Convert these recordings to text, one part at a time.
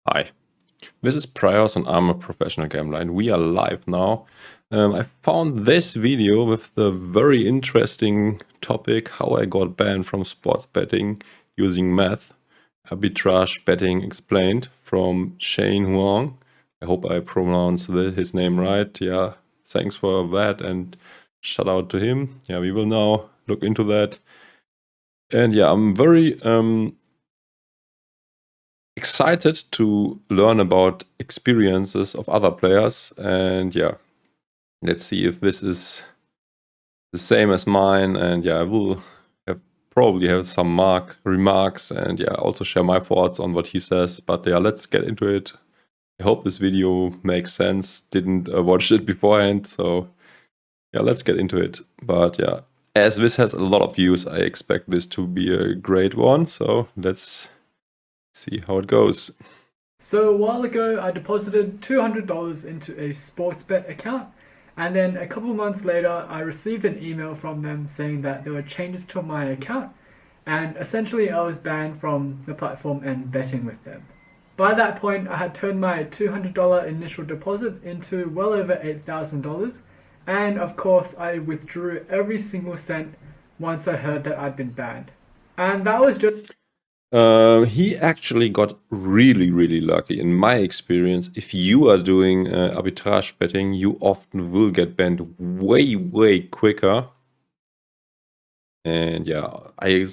Hi, this is Praios and I'm a professional gambler and we are live now. I found this video with the very interesting topic how I got banned from sports betting using math. Arbitrage Betting Explained from Huang. I hope I pronounced his name right. Yeah, thanks for that and shout out to him. Yeah, we will now look into that. And yeah, I'm very excited to learn about experiences of other players, and yeah, let's see if this is the same as mine. And yeah, I will probably have some remarks and yeah, also share my thoughts on what he says. But yeah, let's get into it. I hope this video makes sense. Didn't watch it beforehand, so yeah, let's get into it. But yeah, as this has a lot of views, I expect this to be a great one, so let's see how it goes. So a while ago, I deposited $200 into a sportsbet account, and then a couple months later, I received an email from them saying that there were changes to my account, and essentially I was banned from the platform and betting with them. By that point, I had turned my $200 initial deposit into well over $8,000, and of course, I withdrew every single cent once I heard that I'd been banned. And that was just He actually got really lucky. In my experience, if you are doing arbitrage betting, you often will get banned way quicker. And yeah, I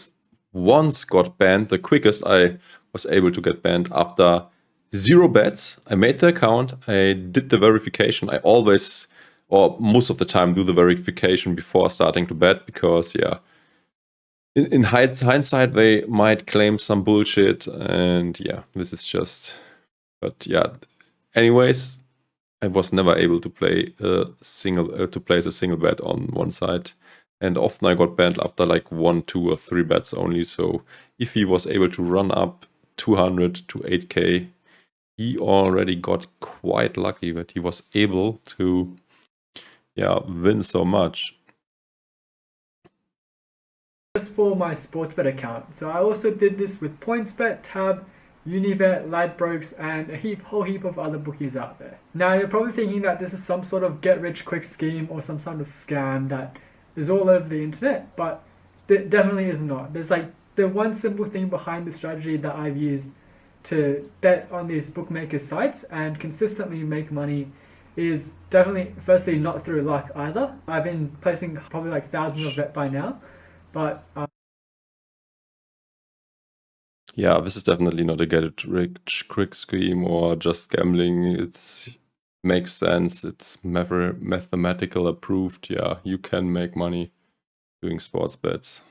once got banned. The quickest I was able to get banned after 0 bets. I made the account, I did the verification. I always, or most of the time, do the verification before starting to bet because yeah, in hindsight, they might claim some bullshit, and yeah, this is just. But yeah, anyways, I was never able to play to place a single bet on one side, and often I got banned after like 1, 2, or 3 bets only. So if he was able to run up 200 to 8k, he already got quite lucky that he was able to, yeah, win so much. for my sportsbet account. So I also did this with PointsBet, Tab, Unibet, Ladbrokes, and whole heap of other bookies out there. Now you're probably thinking that this is some sort of get-rich-quick scheme or some sort of scam that is all over the internet, but it definitely is not. There's like the one simple thing behind the strategy that I've used to bet on these bookmakers sites and consistently make money is definitely, firstly, not through luck either. I've been placing probably like thousands of bet by now, but Yeah, this is definitely not a get-rich-quick scheme or just gambling. It makes sense. It's mathematical approved. Yeah, you can make money doing sports bets.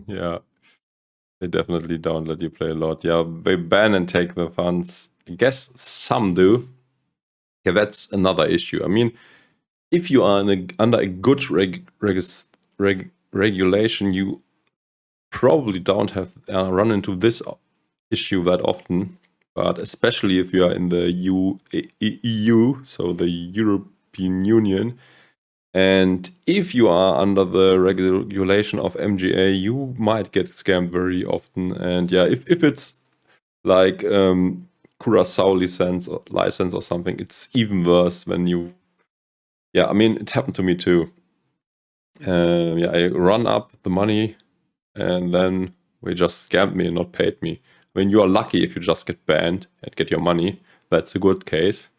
Yeah, they definitely don't let you play a lot. Yeah, they ban and take the funds. I guess some do. Yeah, that's another issue. I mean, if you are under a good regulation, you probably don't have run into this issue that often. But especially if you are in the EU, so the European Union, and if you are under the regulation of MGA, you might get scammed very often. And yeah, if it's like Curacao license or something, it's even worse when you. Yeah, I mean, it happened to me too. Yeah, I run up the money, and then they just scammed me and not paid me. I mean, you are lucky if you just get banned and get your money. That's a good case.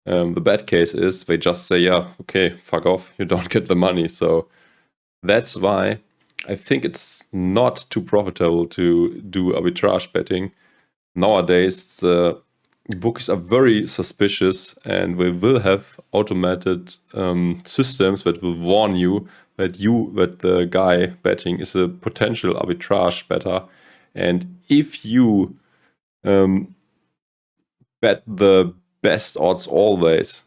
The bad case is they just say, yeah, okay, fuck off, you don't get the money. So that's why I think it's not too profitable to do arbitrage betting. Nowadays, the bookies are very suspicious and we will have automated systems that will warn you that the guy betting is a potential arbitrage better. And if you bet the best odds always,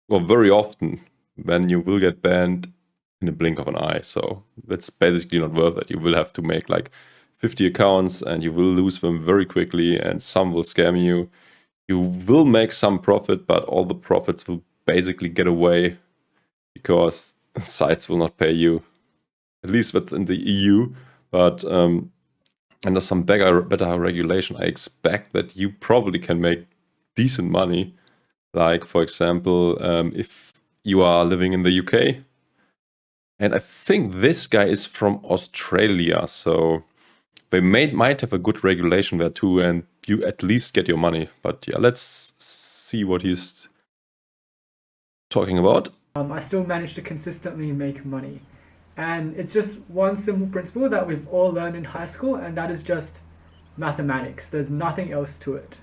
or very often, then you will get banned in a blink of an eye. So that's basically not worth it. You will have to make like 50 accounts and you will lose them very quickly, and some will scam you. You will make some profit, but all the profits will basically get away because sites will not pay you. at least within the EU. But under some better regulation, I expect that you probably can make decent money. Like, for example, if you are living in the UK, and I think this guy is from Australia, so they might have a good regulation there too, and you at least get your money. But yeah, let's see what he's talking about. I still manage to consistently make money. And it's just one simple principle that we've all learned in high school, and that is just mathematics. There's nothing else to it.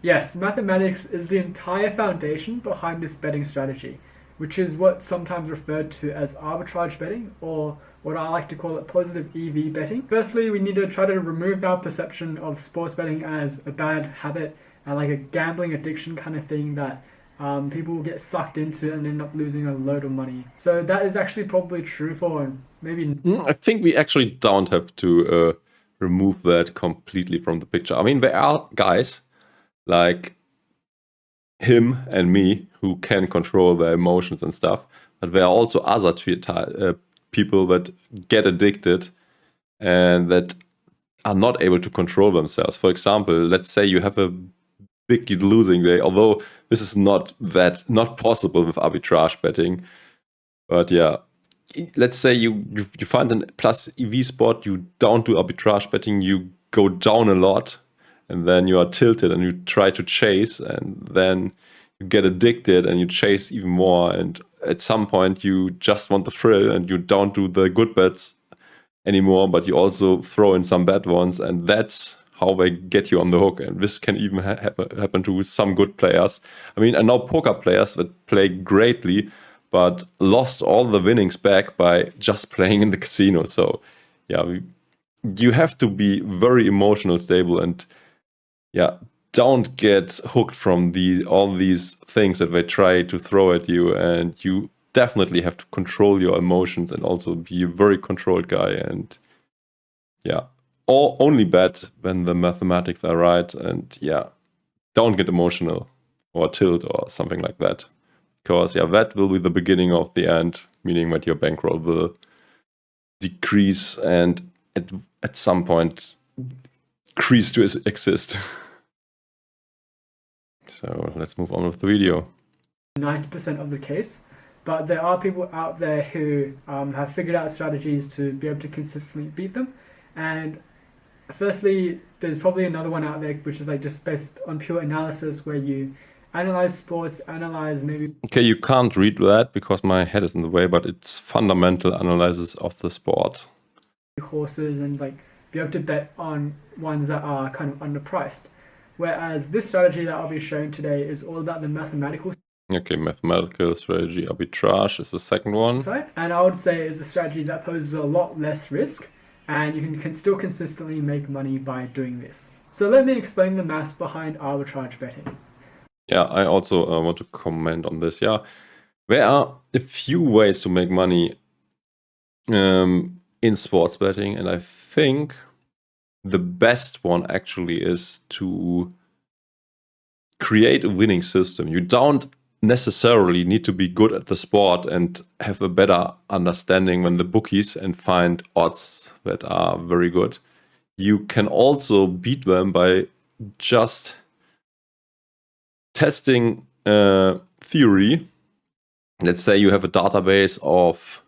Yes, mathematics is the entire foundation behind this betting strategy, which is what's sometimes referred to as arbitrage betting, or what I like to call it positive EV betting. Firstly, we need to try to remove our perception of sports betting as a bad habit and like a gambling addiction kind of thing that people will get sucked into and end up losing a load of money. So that is actually probably true for maybe... I think we actually don't have to remove that completely from the picture. I mean, there are guys like him and me who can control their emotions and stuff, but there are also other people that get addicted and that are not able to control themselves. For example, let's say you have a big losing day, although this is not possible with arbitrage betting. But yeah, let's say you find a plus EV spot, you don't do arbitrage betting, you go down a lot, and then you are tilted and you try to chase, and then you get addicted and you chase even more, and at some point you just want the thrill and you don't do the good bets anymore, but you also throw in some bad ones, and that's how they get you on the hook. And this can even happen to some good players. I mean, I know poker players that play greatly, but lost all the winnings back by just playing in the casino. So yeah, you have to be very emotional stable, and yeah, don't get hooked from all these things that they try to throw at you. And you definitely have to control your emotions and also be a very controlled guy. And yeah, only bet when the mathematics are right, and yeah, don't get emotional or tilt or something like that, because yeah, that will be the beginning of the end, meaning that your bankroll will decrease and at some point cease to exist. So let's move on with the video. 90% of the case, but there are people out there who have figured out strategies to be able to consistently beat them. And firstly, there's probably another one out there which is like just based on pure analysis, where you analyze sports, analyze maybe... Okay, you can't read that because my head is in the way, but it's fundamental analysis of the sport. Horses, and like be able to bet on ones that are kind of underpriced. Whereas this strategy that I'll be showing today is all about the mathematical... Okay, mathematical strategy. Arbitrage is the second one. Side, and I would say is a strategy that poses a lot less risk, and you can still consistently make money by doing this. So let me explain the maths behind arbitrage betting. Yeah, I also want to comment on this. Yeah, there are a few ways to make money in sports betting, and I think the best one actually is to create a winning system. You don't necessarily need to be good at the sport and have a better understanding than the bookies and find odds that are very good. You can also beat them by just testing theory. Let's say you have a database of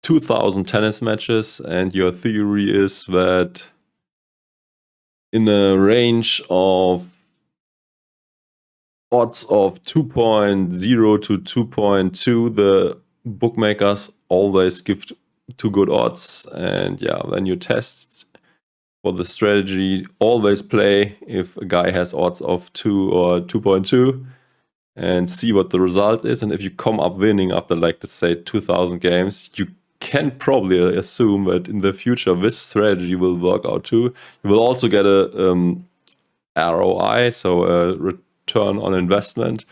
2,000 tennis matches, and your theory is that in a range of odds of 2.0 to 2.2, the bookmakers always give 2 good odds. And yeah, then you test for the strategy, always play if a guy has odds of 2 or 2.2 and see what the result is. And if you come up winning after, like, let's say 2,000 games, you can probably assume that in the future this strategy will work out too. You will also get a ROI, so a return on investment.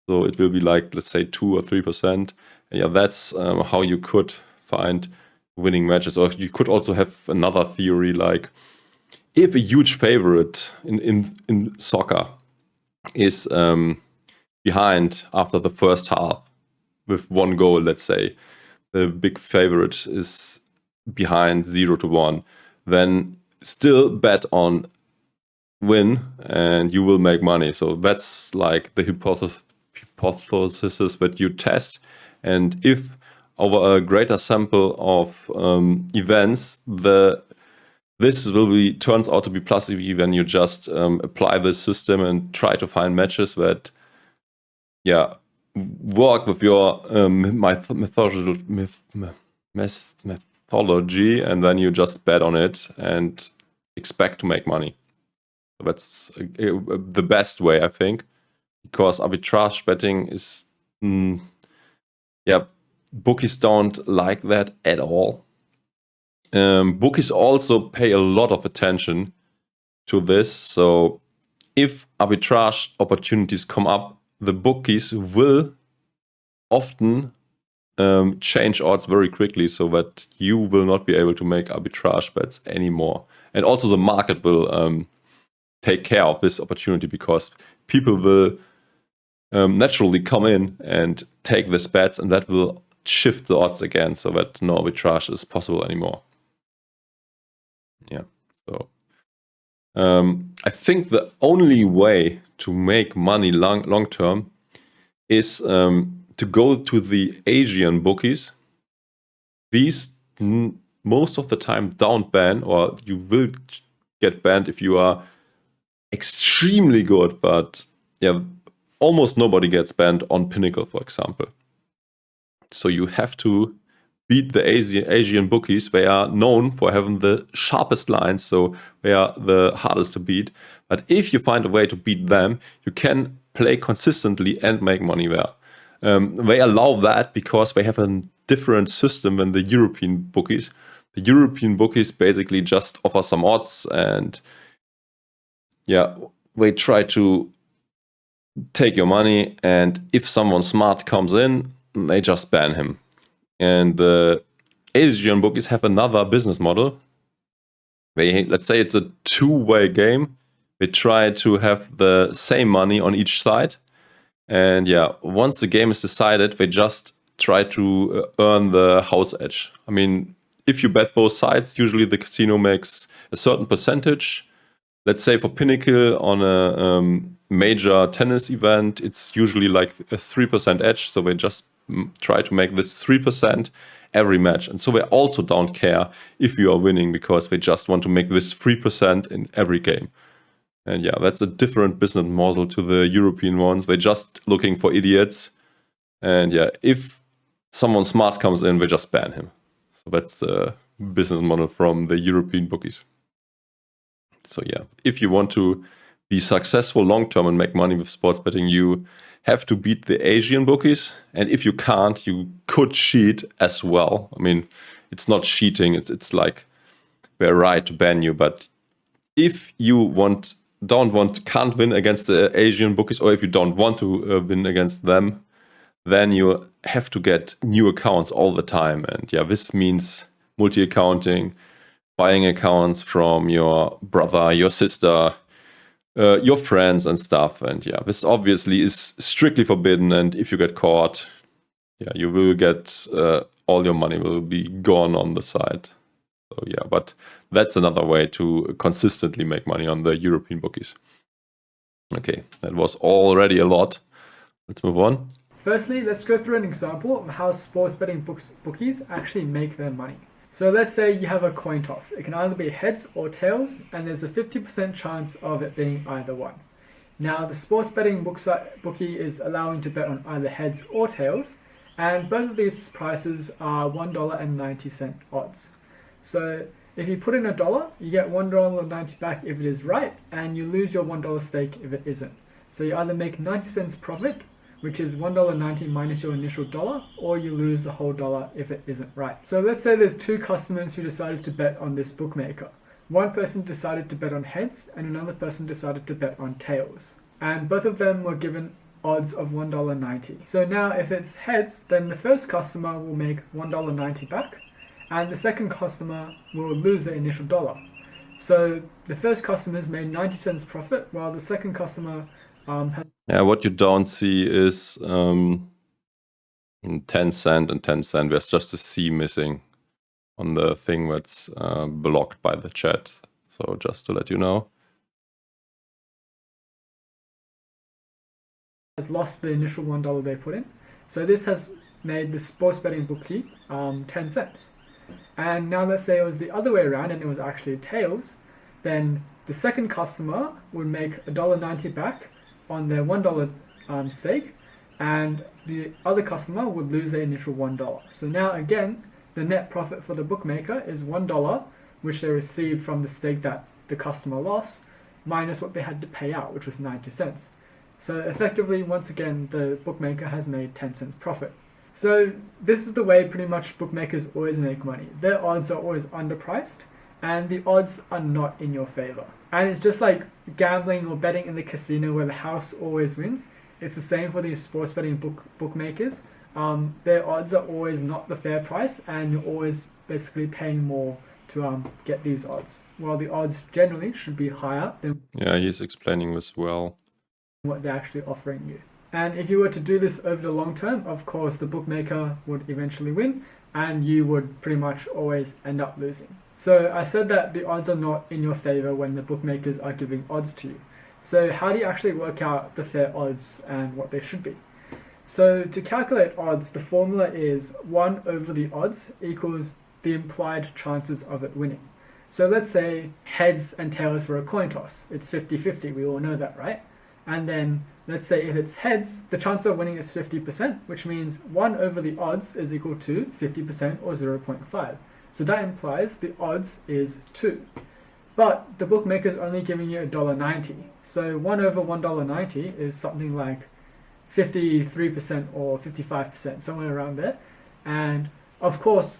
So it will be like, let's say 2 or 3%. And yeah, that's how you could find winning matches. Or you could also have another theory, like if a huge favorite in soccer is behind after the first half with 1 goal, let's say, the big favorite is behind 0 to 1, then still bet on win and you will make money. So that's like the hypothesis that you test. And if over a greater sample of events, this turns out to be plus EV when you just apply this system and try to find matches that, work with your methodology, and then you just bet on it and expect to make money. So that's the best way, I think, because arbitrage betting is, bookies don't like that at all. Bookies also pay a lot of attention to this. So if arbitrage opportunities come up, the bookies will often change odds very quickly so that you will not be able to make arbitrage bets anymore. And also the market will take care of this opportunity because people will naturally come in and take these bets, and that will shift the odds again so that no arbitrage is possible anymore. So I think the only way to make money long term is to go to the Asian bookies. These most of the time don't ban, or you will get banned if you are extremely good, but almost nobody gets banned on Pinnacle, for example. So you have to beat the Asian bookies. They are known for having the sharpest lines, so they are the hardest to beat. But if you find a way to beat them, you can play consistently and make money there. They allow that because they have a different system than the European bookies. The European bookies basically just offer some odds, and they try to take your money, and if someone smart comes in, they just ban him. And the Asian bookies have another business model. Let's say it's a two-way game. They try to have the same money on each side. And once the game is decided, they just try to earn the house edge. I mean, if you bet both sides, usually the casino makes a certain percentage. Let's say for Pinnacle on a major tennis event, it's usually like a 3% edge. So they just try to make this 3% every match. And so they also don't care if you are winning because they just want to make this 3% in every game. And that's a different business model to the European ones. They're just looking for idiots. And if someone smart comes in, they just ban him. So that's the business model from the European bookies. So if you want to be successful long-term and make money with sports betting, you have to beat the Asian bookies. And if you can't, you could cheat as well. I mean, it's not cheating. It's like they're right to ban you. But if you can't win against the Asian bookies, or if you don't want to win against them, then you have to get new accounts all the time. And this means multi-accounting, buying accounts from your brother, your sister, your friends and stuff. And this obviously is strictly forbidden. And if you get caught, you will get all your money will be gone on the side. So but that's another way to consistently make money on the European bookies. Okay, that was already a lot. Let's move on. Firstly, let's go through an example of how sports betting bookies actually make their money. So let's say you have a coin toss. It can either be heads or tails, and there's a 50% chance of it being either one. Now, the sports betting bookie is allowing to bet on either heads or tails, and both of these prices are $1.90 odds. So if you put in $1, you get $1.90 back if it is right, and you lose your $1 stake if it isn't. So you either make 90 cents profit, which is $1.90 minus your initial dollar, or you lose the whole dollar if it isn't right. So let's say there's two customers who decided to bet on this bookmaker. One person decided to bet on heads, and another person decided to bet on tails. And both of them were given odds of $1.90. So now if it's heads, then the first customer will make $1.90 back, and the second customer will lose the initial dollar. So the first customer's made 90 cents profit, while the second customer has... what you don't see is in 10 cent and 10 cent, there's just a C missing. on the thing that's blocked by the chat. So just to let you know. Has lost the initial $1 they put in. So this has made the sports betting bookie 10 cents. And now let's say it was the other way around and it was actually tails, then the second customer would make $1.90 back on their $1 stake, and the other customer would lose their initial $1. So now again, the net profit for the bookmaker is $1, which they received from the stake that the customer lost, minus what they had to pay out, which was 90 cents. So effectively, once again, the bookmaker has made 10 cents profit. So this is the way pretty much bookmakers always make money. Their odds are always underpriced, and the odds are not in your favor. And it's just like gambling or betting in the casino where the house always wins. It's the same for these sports betting bookmakers. Their odds are always not the fair price, and you're always basically paying more to get these odds. While the odds generally should be higher than he's explaining this well. What they're actually offering you. And if you were to do this over the long term, of course, the bookmaker would eventually win, and you would pretty much always end up losing. So I said that the odds are not in your favor when the bookmakers are giving odds to you. So how do you actually work out the fair odds and what they should be? So to calculate odds, the formula is 1 over the odds equals the implied chances of it winning. So let's say heads and tails for a coin toss. It's 50-50, we all know that, right? And then let's say if it's heads, the chance of winning is 50%, which means 1 over the odds is equal to 50% or 0.5. So that implies the odds is 2. But the bookmaker is only giving you $1.90. So 1 over $1.90 is something like 53% or 55%, somewhere around there. And of course,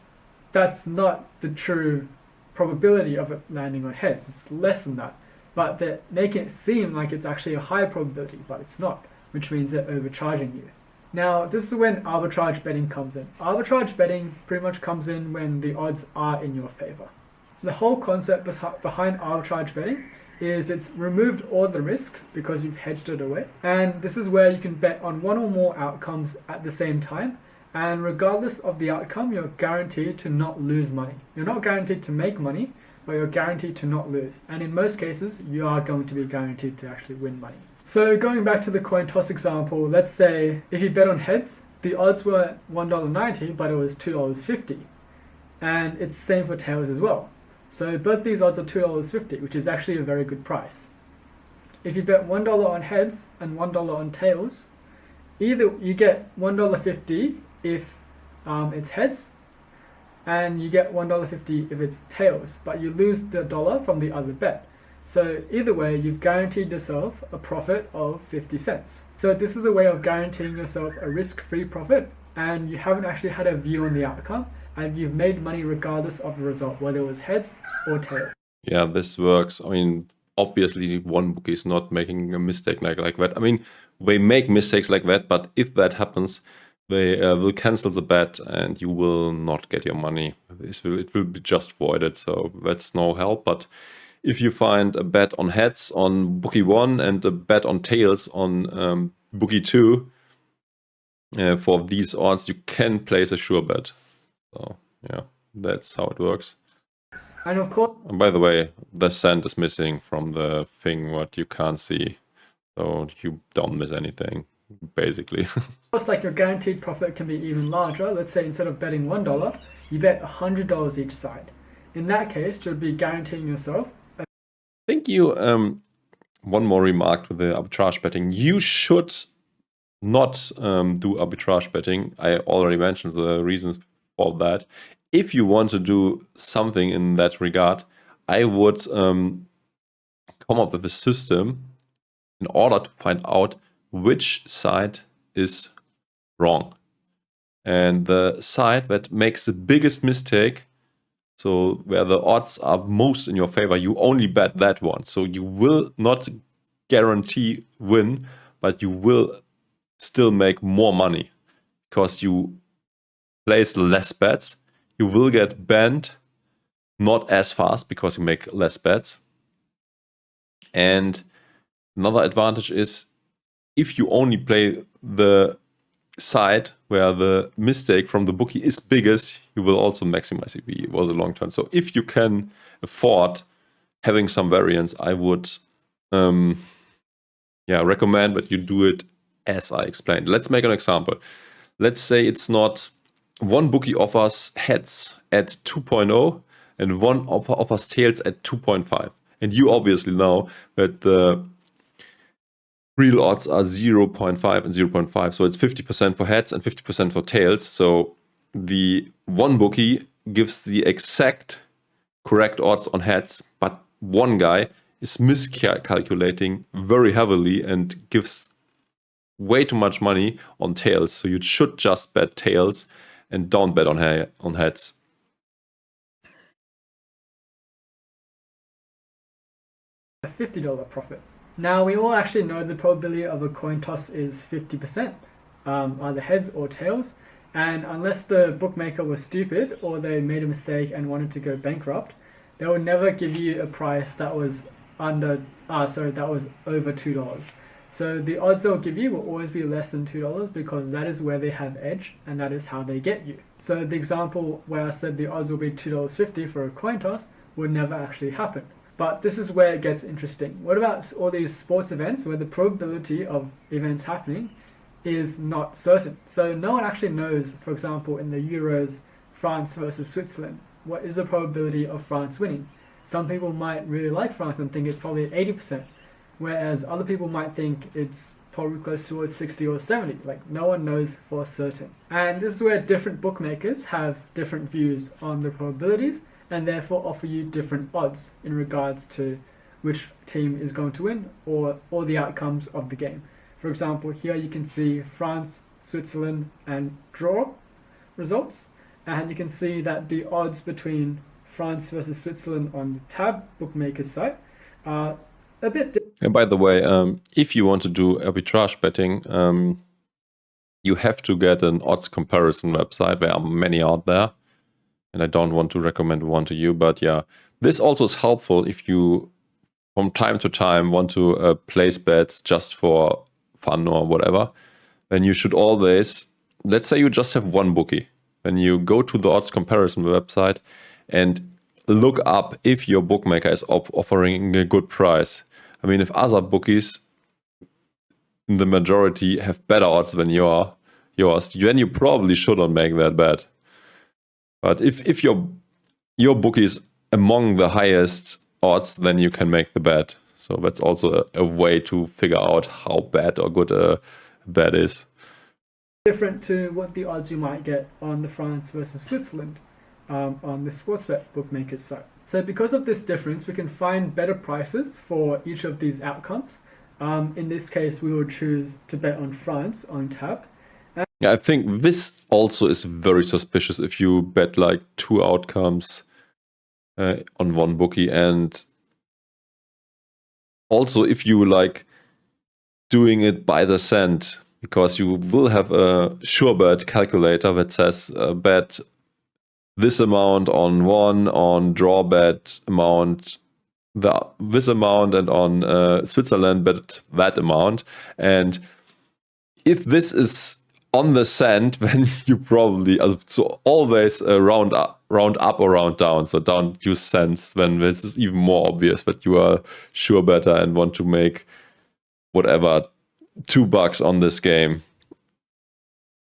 that's not the true probability of it landing on heads. It's less than that. But they're making it seem like it's actually a high probability, but it's not, which means they're overcharging you. Now, this is when arbitrage betting comes in. Arbitrage betting pretty much comes in when the odds are in your favor. The whole concept behind arbitrage betting is it's removed all the risk because you've hedged it away. And this is where you can bet on one or more outcomes at the same time. And regardless of the outcome, you're guaranteed to not lose money. You're not guaranteed to make money, but you're guaranteed to not lose. And in most cases, you are going to be guaranteed to actually win money. So going back to the coin toss example, let's say if you bet on heads, the odds were $1.90, but it was $2.50. And it's the same for tails as well. So both these odds are $2.50, which is actually a very good price. If you bet $1 on heads and $1 on tails, either you get $1.50 if it's heads, and you get $1.50 if it's tails, but you lose the dollar from the other bet. So either way, you've guaranteed yourself a profit of 50 cents. So this is a way of guaranteeing yourself a risk-free profit, and you haven't actually had a view on the outcome, and you've made money regardless of the result, whether it was heads or tails. Yeah, this works. I mean, obviously one bookie is not making a mistake like that. I mean, they make mistakes like that, but if that happens, they will cancel the bet and you will not get your money. It will be just voided, so that's no help. But if you find a bet on heads on bookie 1 and a bet on tails on bookie 2, for these odds, you can place a sure bet. So yeah, that's how it works. And of course, and by the way, the cent is missing from the thing what you can't see, so you don't miss anything, basically. Of course, like your guaranteed profit can be even larger. Let's say instead of betting $1, you bet $100 each side. In that case, you'll be guaranteeing yourself. Thank you. One more remark to the arbitrage betting. You should not do arbitrage betting. I already mentioned the reasons for that. If you want to do something in that regard, I would come up with a system in order to find out which side is wrong. And the side that makes the biggest mistake, so where the odds are most in your favor, you only bet that one. So you will not guarantee win, but you will still make more money because you place less bets. You will get banned not as fast because you make less bets. And another advantage is if you only play the side where the mistake from the bookie is biggest, you will also maximize EV over the long term. So if you can afford having some variance, I would recommend that you do it as I explained. Let's make an example. Let's say it's not one bookie offers heads at 2.0 and one offers tails at 2.5. And you obviously know that the real odds are 0.5 and 0.5. So it's 50% for heads and 50% for tails. So the one bookie gives the exact correct odds on heads, but one guy is miscalculating very heavily and gives way too much money on tails. So you should just bet tails and don't bet on heads. A $50 profit. Now we all actually know the probability of a coin toss is 50%, either heads or tails. And unless the bookmaker was stupid or they made a mistake and wanted to go bankrupt, they would never give you a price that was over $2. So the odds they'll give you will always be less than $2 because that is where they have edge and that is how they get you. So the example where I said the odds will be $2.50 for a coin toss would never actually happen. But this is where it gets interesting. What about all these sports events where the probability of events happening is not certain? So no one actually knows, for example, in the Euros, France versus Switzerland, what is the probability of France winning? Some people might really like France and think it's probably 80%, whereas other people might think it's probably close towards 60 or 70. Like, no one knows for certain. And this is where different bookmakers have different views on the probabilities and therefore offer you different odds in regards to which team is going to win or the outcomes of the game. For example, here you can see France, Switzerland, and draw results. And you can see that the odds between France versus Switzerland on the tab bookmakers site are a bit different. And by the way, if you want to do arbitrage betting, you have to get an odds comparison website. There are many out there. And I don't want to recommend one to you, but yeah, this also is helpful if you, from time to time, want to place bets just for fun or whatever. Then you should always, let's say you just have one bookie, then you go to the odds comparison website and look up if your bookmaker is offering a good price. I mean, if other bookies in the majority have better odds than yours, then you probably shouldn't make that bet. But if your bookie is among the highest odds, then you can make the bet. So that's also a way to figure out how bad or good a bet is. Different to what the odds you might get on the France versus Switzerland on the sportsbet bookmakers site. So because of this difference, we can find better prices for each of these outcomes. In this case, we will choose to bet on France on tab. Yeah, I think this also is very suspicious if you bet like two outcomes on one bookie, and also if you like doing it by the cent, because you will have a sure bet calculator that says bet this amount on one, on draw bet amount this amount, and on Switzerland bet that amount. And if this is on the cent, then you probably so always round up or round down. So don't use cents when this is even more obvious that you are sure better and want to make whatever $2 on this game.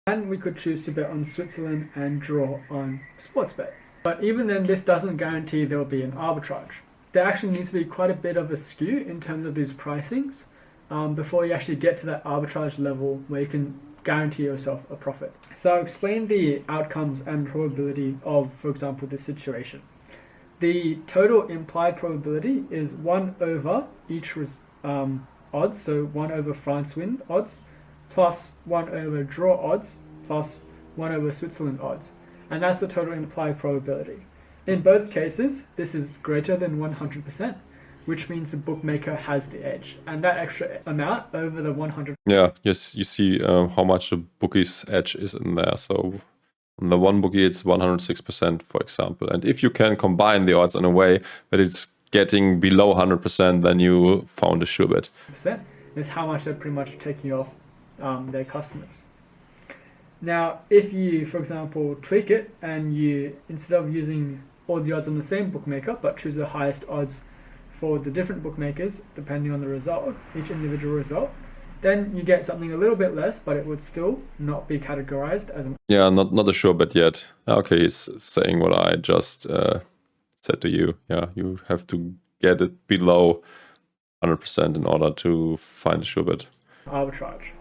And we could choose to bet on Switzerland and draw on sportsbet. But even then, this doesn't guarantee there will be an arbitrage. There actually needs to be quite a bit of a skew in terms of these pricings before you actually get to that arbitrage level where you can guarantee yourself a profit. So I'll explain the outcomes and probability of, for example, this situation. The total implied probability is 1 over each odds, so 1 over France win odds, plus 1 over draw odds, plus 1 over Switzerland odds. And that's the total implied probability. In both cases, this is greater than 100%, which means the bookmaker has the edge. And that extra amount over the 100%. Yeah, yes, you see how much the bookie's edge is in there. So on the one bookie, it's 106%, for example. And if you can combine the odds in a way that it's getting below 100%, then you found a sure bet. Is how much they're pretty much taking off their customers. Now, if you, for example, tweak it and you, instead of using all the odds on the same bookmaker, but choose the highest odds for the different bookmakers, depending on the result, each individual result, then you get something a little bit less, but it would still not be categorized as a... Yeah, not a sure bet yet. Okay, he's saying what I just said to you. Yeah, you have to get it below 100% in order to find a sure bet. Arbitrage.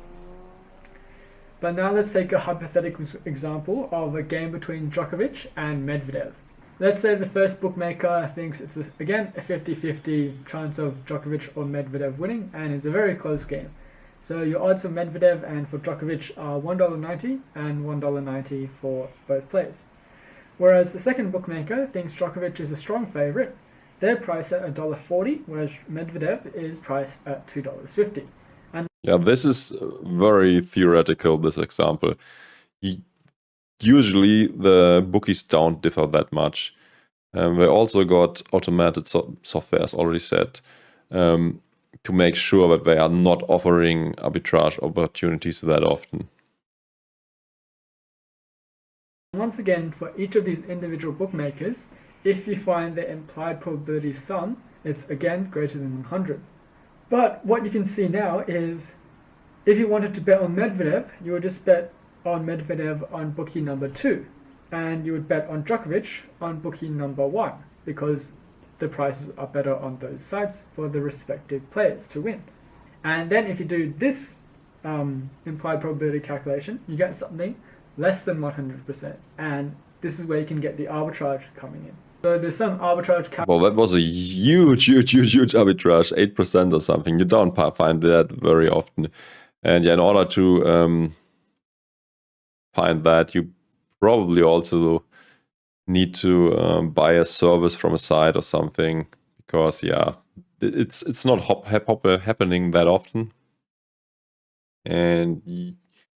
But now let's take a hypothetical example of a game between Djokovic and Medvedev. Let's say the first bookmaker thinks it's, again, a 50-50 chance of Djokovic or Medvedev winning, and it's a very close game. So your odds for Medvedev and for Djokovic are $1.90 and $1.90 for both players. Whereas the second bookmaker thinks Djokovic is a strong favourite. They're priced at $1.40, whereas Medvedev is priced at $2.50. Yeah, this is very theoretical, this example. Usually the bookies don't differ that much. We also got automated software, as already said, to make sure that they are not offering arbitrage opportunities that often. Once again, for each of these individual bookmakers, if you find the implied probability sum, it's again greater than 100. But what you can see now is, if you wanted to bet on Medvedev, you would just bet on Medvedev on bookie number 2, and you would bet on Djokovic on bookie number 1, because the prices are better on those sites for the respective players to win. And then if you do this implied probability calculation, you get something less than 100%, and this is where you can get the arbitrage coming in. So there's some arbitrage. Well, that was a huge arbitrage, 8% or something. You don't find that very often. And yeah, in order to find that, you probably also need to buy a service from a site or something, because yeah, it's not happening that often. And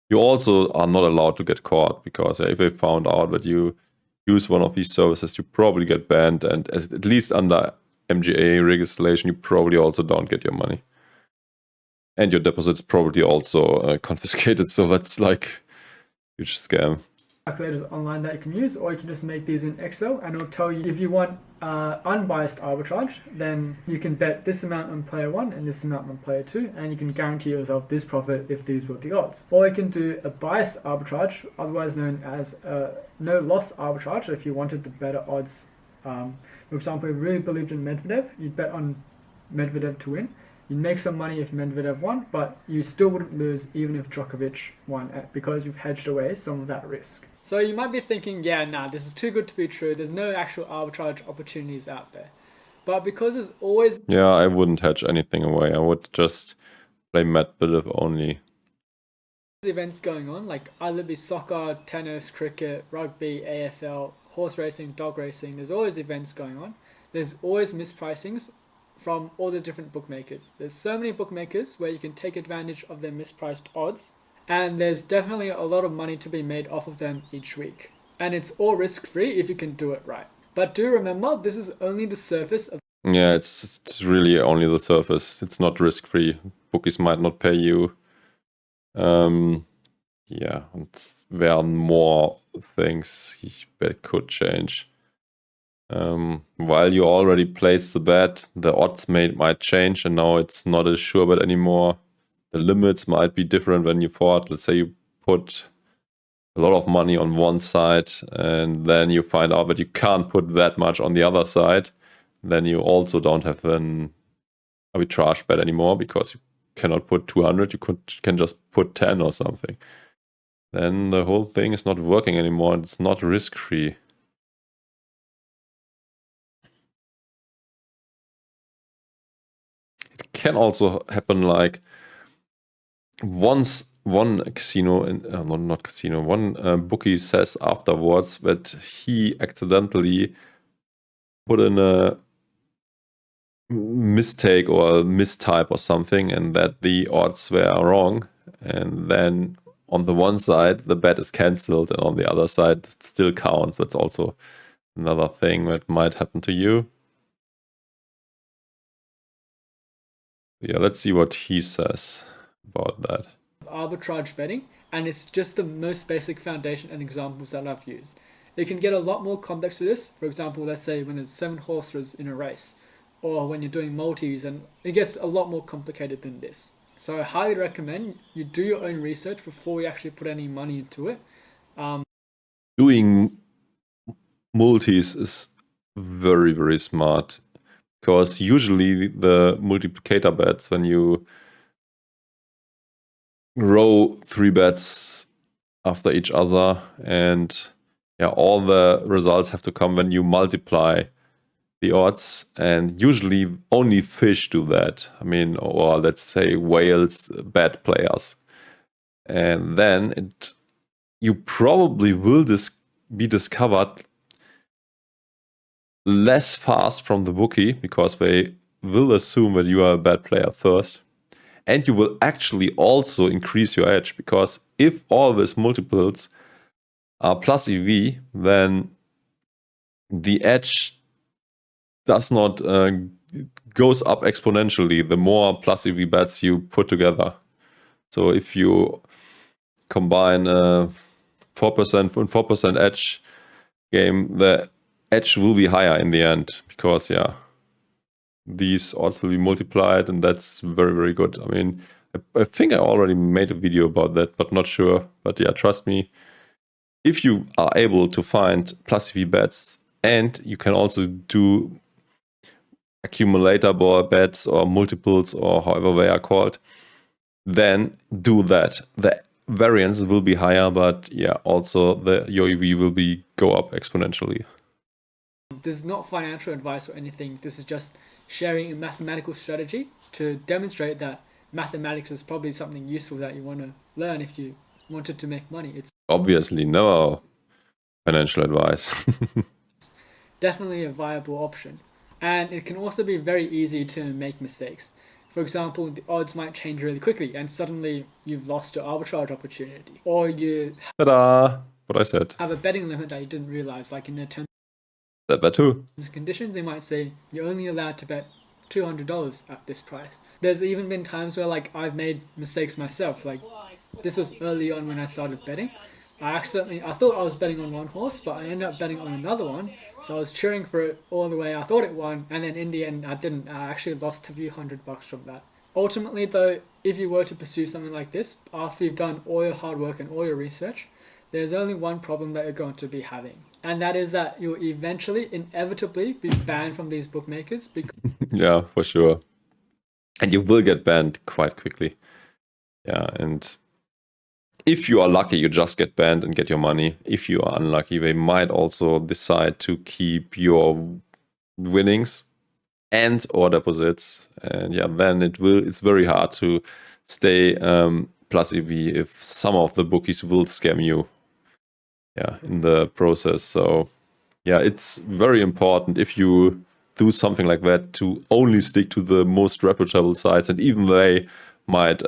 you also are not allowed to get caught, because if they found out that you use one of these services, you probably get banned, and at least under MGA legislation, you probably also don't get your money. And your deposit's probably also confiscated, so that's like a huge scam. Calculators online that you can use, or you can just make these in Excel, and it'll tell you if you want unbiased arbitrage, then you can bet this amount on player 1 and this amount on player 2, and you can guarantee yourself this profit if these were the odds. Or you can do a biased arbitrage, otherwise known as no loss arbitrage. If you wanted the better odds, for example, if you really believed in Medvedev, you'd bet on Medvedev to win. You'd make some money if Medvedev won, but you still wouldn't lose even if Djokovic won, because you've hedged away some of that risk. So you might be thinking, yeah, nah, this is too good to be true. There's no actual arbitrage opportunities out there. But because there's always... Yeah, I wouldn't hedge anything away. I would just play Medvedev only. Events going on, like either be soccer, tennis, cricket, rugby, AFL, horse racing, dog racing. There's always events going on. There's always mispricings from all the different bookmakers. There's so many bookmakers where you can take advantage of their mispriced odds, and there's definitely a lot of money to be made off of them each week. And it's all risk-free if you can do it right. But do remember, this is only the surface of... Yeah, it's really only the surface. It's not risk-free. Bookies might not pay you. Yeah, and there are more things that could change. While you already placed the bet, the odds might change, and now it's not a sure bet anymore. The limits might be different than you thought. Let's say you put a lot of money on one side, and then you find out that you can't put that much on the other side. Then you also don't have an arbitrage bet anymore, because you cannot put 200. You can just put 10 or something. Then the whole thing is not working anymore. It's not risk-free. It can also happen like once one casino, one bookie says afterwards that he accidentally put in a mistake or a mistype or something, and that the odds were wrong, and then on the one side the bet is cancelled, and on the other side it still counts. That's also another thing that might happen to you. Yeah, let's see what he says about that. Arbitrage betting, and it's just the most basic foundation and examples that I've used. It can get a lot more complex to this. For example, let's say when there's 7 horses in a race, or when you're doing multis, and it gets a lot more complicated than this. So I highly recommend you do your own research before you actually put any money into it. Doing multis is very, very smart, because usually the multiplicator bets, when you row 3 bets after each other, and all the results have to come when you multiply the odds, and usually only fish do that. I mean, or let's say whales, bad players. And then you probably will be discovered less fast from the bookie, because they will assume that you are a bad player first. And you will actually also increase your edge, because if all these multiples are plus EV, then the edge does not goes up exponentially the more plus EV bets you put together. So if you combine 4% and 4% edge game, the edge will be higher in the end, because these odds will be multiplied, and that's very, very good. I mean, I think I already made a video about that, but not sure. But trust me, if you are able to find plus EV bets, and you can also do accumulator bets or multiples, or however they are called, then do that. The variance will be higher, but also your EV will go up exponentially. This is not financial advice or anything. This is just sharing a mathematical strategy to demonstrate that mathematics is probably something useful that you want to learn if you wanted to make money. It's obviously no financial advice. Definitely a viable option. And it can also be very easy to make mistakes. For example, the odds might change really quickly, and suddenly you've lost your arbitrage opportunity. Or you Ta-da! What I said. Have a betting limit that you didn't realize, like in the terms that too. and conditions, they might say you're only allowed to bet $200 at this price. There's even been times where I've made mistakes myself. Like this was early on when I started betting. I thought I was betting on one horse, but I ended up betting on another one. So I was cheering for it all the way. I thought it won, and then in the end I didn't. I actually lost a few $100 from that. Ultimately though, if you were to pursue something like this, after you've done all your hard work and all your research, there's only one problem that you're going to be having. And that is that you'll eventually, inevitably, be banned from these bookmakers. Yeah, for sure. And you will get banned quite quickly. Yeah, and if you are lucky, you just get banned and get your money. If you are unlucky, they might also decide to keep your winnings and or deposits. And then it's very hard to stay plus EV if some of the bookies will scam you in the process. So it's very important, if you do something like that, to only stick to the most reputable sites, and even they might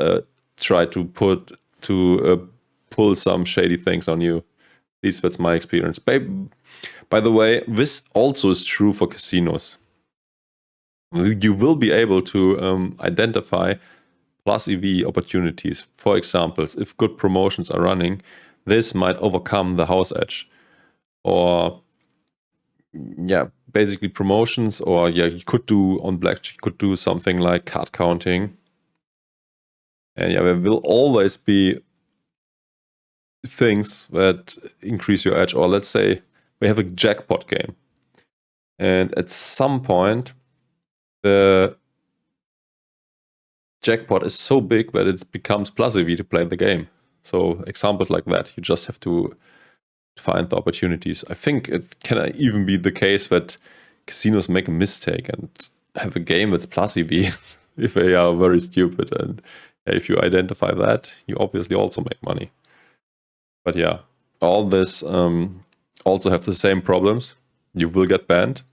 try to pull some shady things on you. At least that's my experience. By the way, this also is true for casinos. You will be able to identify plus EV opportunities. For example, if good promotions are running, this might overcome the house edge. Or basically promotions, or you could do on blackjack, you could do something like card counting. And there will always be things that increase your edge. Or let's say we have a jackpot game, and at some point the jackpot is so big that it becomes plus EV to play the game. So examples like that, you just have to find the opportunities. I think it can even be the case that casinos make a mistake and have a game that's plus EV if they are very stupid. And if you identify that, you obviously also make money. But all this also have the same problems. You will get banned,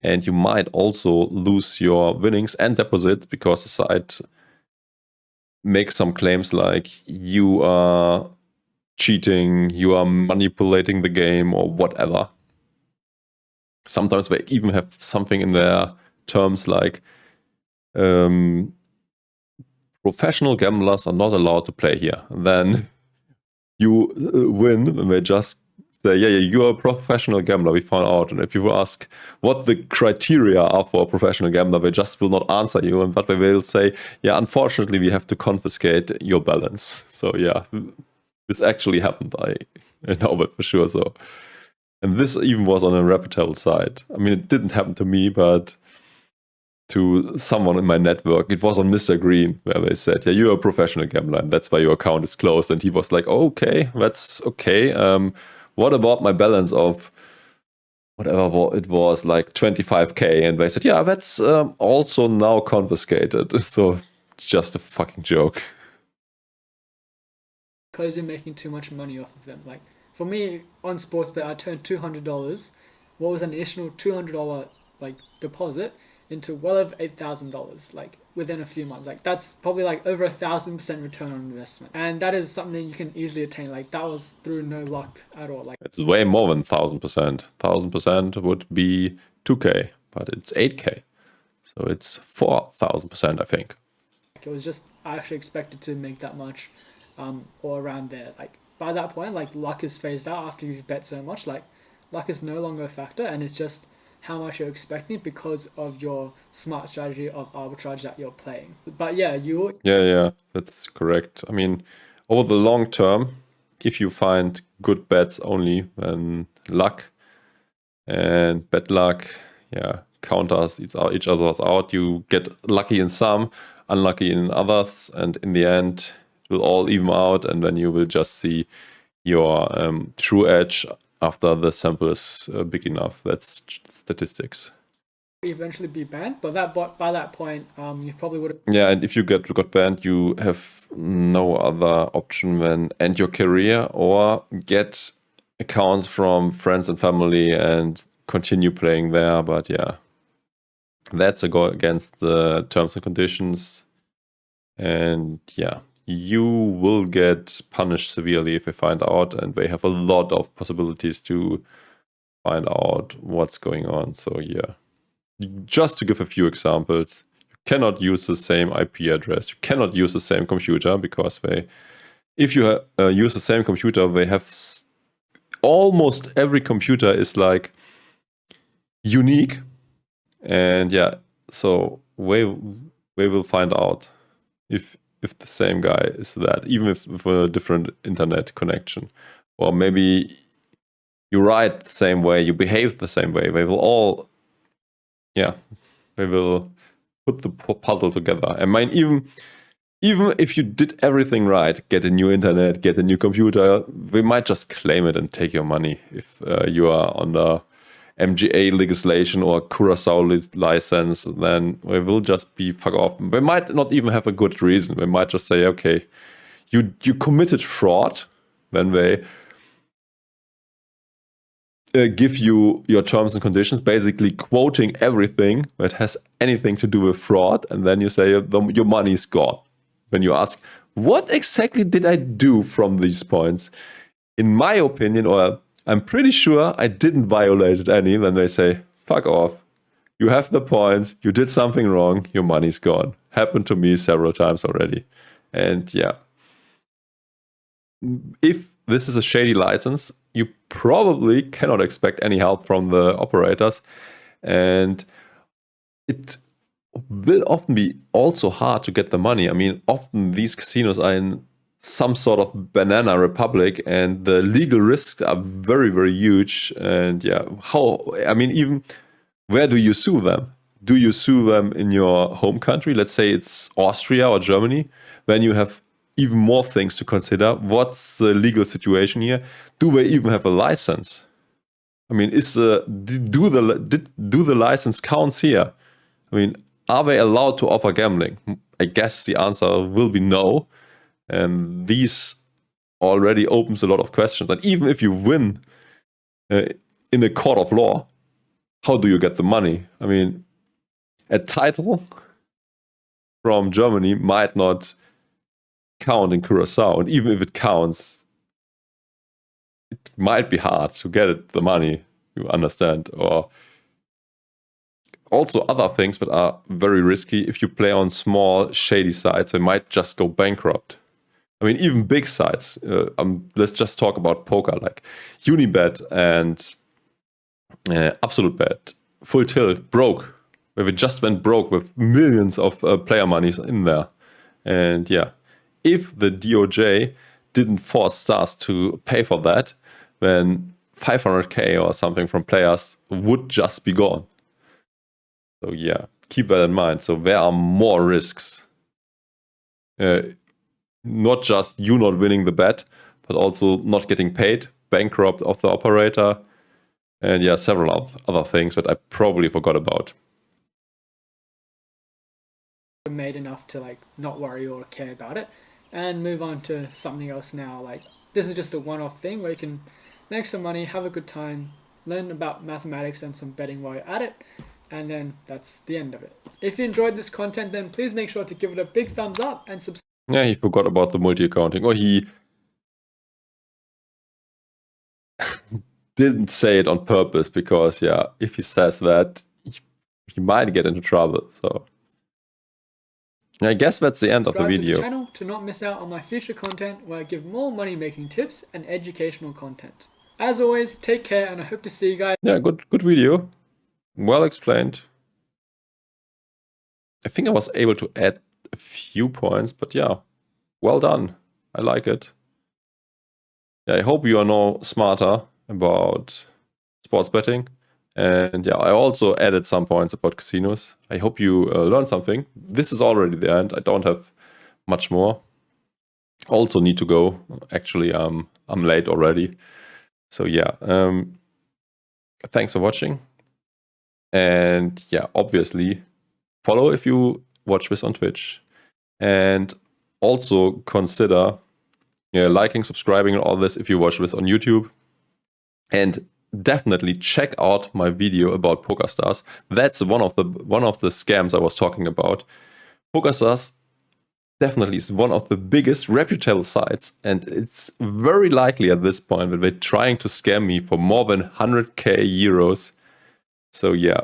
and you might also lose your winnings and deposits, because the site makes some claims like you are cheating, you are manipulating the game, or whatever. Sometimes they even have something in their terms like professional gamblers are not allowed to play here. Then you win, and they just say, yeah, you're a professional gambler, we found out. And if you ask what the criteria are for a professional gambler, they just will not answer you. And but they will say, yeah, unfortunately, we have to confiscate your balance. So yeah, this actually happened. I know that for sure. So, and this even was on a reputable site. I mean, it didn't happen to me, but to someone in my network. It was on Mr. Green, where they said, yeah, you're a professional gambler, and that's why your account is closed. And he was like, oh, okay, that's okay. What about my balance of whatever it was, like 25K? And they said, yeah, that's also now confiscated. So just a fucking joke. Because you're making too much money off of them. Like for me on Sportsbet, I turned $200. What was an additional $200 like deposit into well over $8,000 like within a few months. Like that's probably like over 1,000% return on investment, and that is something you can easily attain. Like that was through no luck at all. Like it's way more than 1,000%. 1,000% would be 2K, but it's 8K, so it's 4,000%, I think. It was just I actually expected to make that much, or around there. Like by that point, like luck is phased out after you've bet so much. Like luck is no longer a factor, and it's just how much you're expecting because of your smart strategy of arbitrage that you're playing. But yeah, Yeah, that's correct. I mean, over the long term, if you find good bets only, then luck and bad luck, counters each other's out. You get lucky in some, unlucky in others, and in the end, it will all even out, and then you will just see your true edge after the sample is big enough. That's statistics. Eventually be banned, but by that point, you probably would have. Yeah, and if you got banned, you have no other option than end your career or get accounts from friends and family and continue playing there. But yeah, that's a go against the terms and conditions, and yeah, you will get punished severely if they find out, and they have a lot of possibilities to find out what's going on. So yeah, just to give a few examples, you cannot use the same IP address, you cannot use the same computer, because if you use the same computer, they have almost every computer is like unique, and yeah, so they will find out if the same guy is that, even with a different internet connection. Or maybe you write the same way, you behave the same way. They will all, they will put the puzzle together. I mean, even if you did everything right, get a new internet, get a new computer, they might just claim it and take your money. If you are under MGA legislation or Curacao license, then they will just be fuck off. They might not even have a good reason. They might just say, okay, you committed fraud, when they give you your terms and conditions, basically quoting everything that has anything to do with fraud, and then you say your money is gone. When you ask, what exactly did I do from these points? In my opinion, or I'm pretty sure I didn't violate any, then they say, fuck off. You have the points, you did something wrong, your money's gone. Happened to me several times already. And yeah, if this is a shady license, you probably cannot expect any help from the operators. And it will often be also hard to get the money. I mean, often these casinos are in some sort of banana republic, and the legal risks are very, very huge. And yeah, even where do you sue them? Do you sue them in your home country? Let's say it's Austria or Germany. Then you have even more things to consider. What's the legal situation here? Do they even have a license? I mean, do the license counts here? I mean, are they allowed to offer gambling? I guess the answer will be no. And these already opens a lot of questions. And even if you win in a court of law, how do you get the money? I mean, a title from Germany might not count in Curacao. And even if it counts, it might be hard to get the money, you understand. Or also other things that are very risky. If you play on small, shady sites, they might just go bankrupt. I mean, even big sites. Let's just talk about poker, like Unibet and Absolute Bet, Full Tilt, broke. Where we just went broke with millions of player monies in there. And yeah, if the DOJ didn't force stars to pay for that, then 500k or something from players would just be gone. So yeah, keep that in mind. So there are more risks. Not just you not winning the bet, but also not getting paid, bankrupt of the operator, and yeah, several other things that I probably forgot about. Made enough to like not worry or care about it and move on to something else now. Like this is just a one-off thing where you can make some money, have a good time, learn about mathematics and some betting while you're at it, and then that's the end of it. If you enjoyed this content, then please make sure to give it a big thumbs up and subscribe. Yeah, he forgot about the multi-accounting, or he didn't say it on purpose, because yeah, if he says that, he might get into trouble. So I guess that's the end of the video. Subscribe to the channel to not miss out on my future content where I give more money making tips and educational content. As always, take care and I hope to see you guys. Yeah, good video. Well explained. I think I was able to add a few points, but yeah, well done. I like it. Yeah, I hope you are now smarter about sports betting. And yeah, I also added some points about casinos. I hope you learned something. This is already the end. I don't have much more. Also need to go. Actually, I'm late already. So yeah, thanks for watching. And yeah, obviously follow if you watch this on Twitch. And also consider liking, subscribing, and all this if you watch this on YouTube. And definitely check out my video about PokerStars. That's one of the scams I was talking about. PokerStars definitely is one of the biggest reputable sites, and it's very likely at this point that they're trying to scam me for more than 100k euros. So yeah,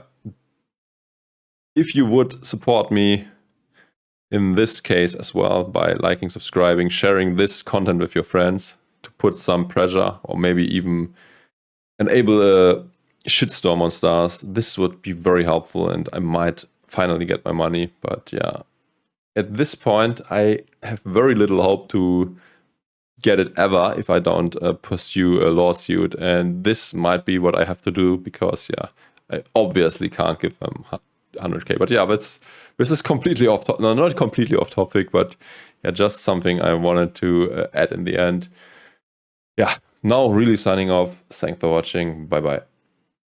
if you would support me in this case as well by liking, subscribing, sharing this content with your friends to put some pressure or maybe even enable a shitstorm on stars, this would be very helpful and I might finally get my money. But yeah, at this point I have very little hope to get it ever if I don't pursue a lawsuit, and this might be what I have to do, because yeah, I obviously can't give them 100k. But yeah, this is completely off topic. No, not completely off topic, but yeah, just something I wanted to add in the end. Yeah, now really signing off. Thanks for watching. Bye bye.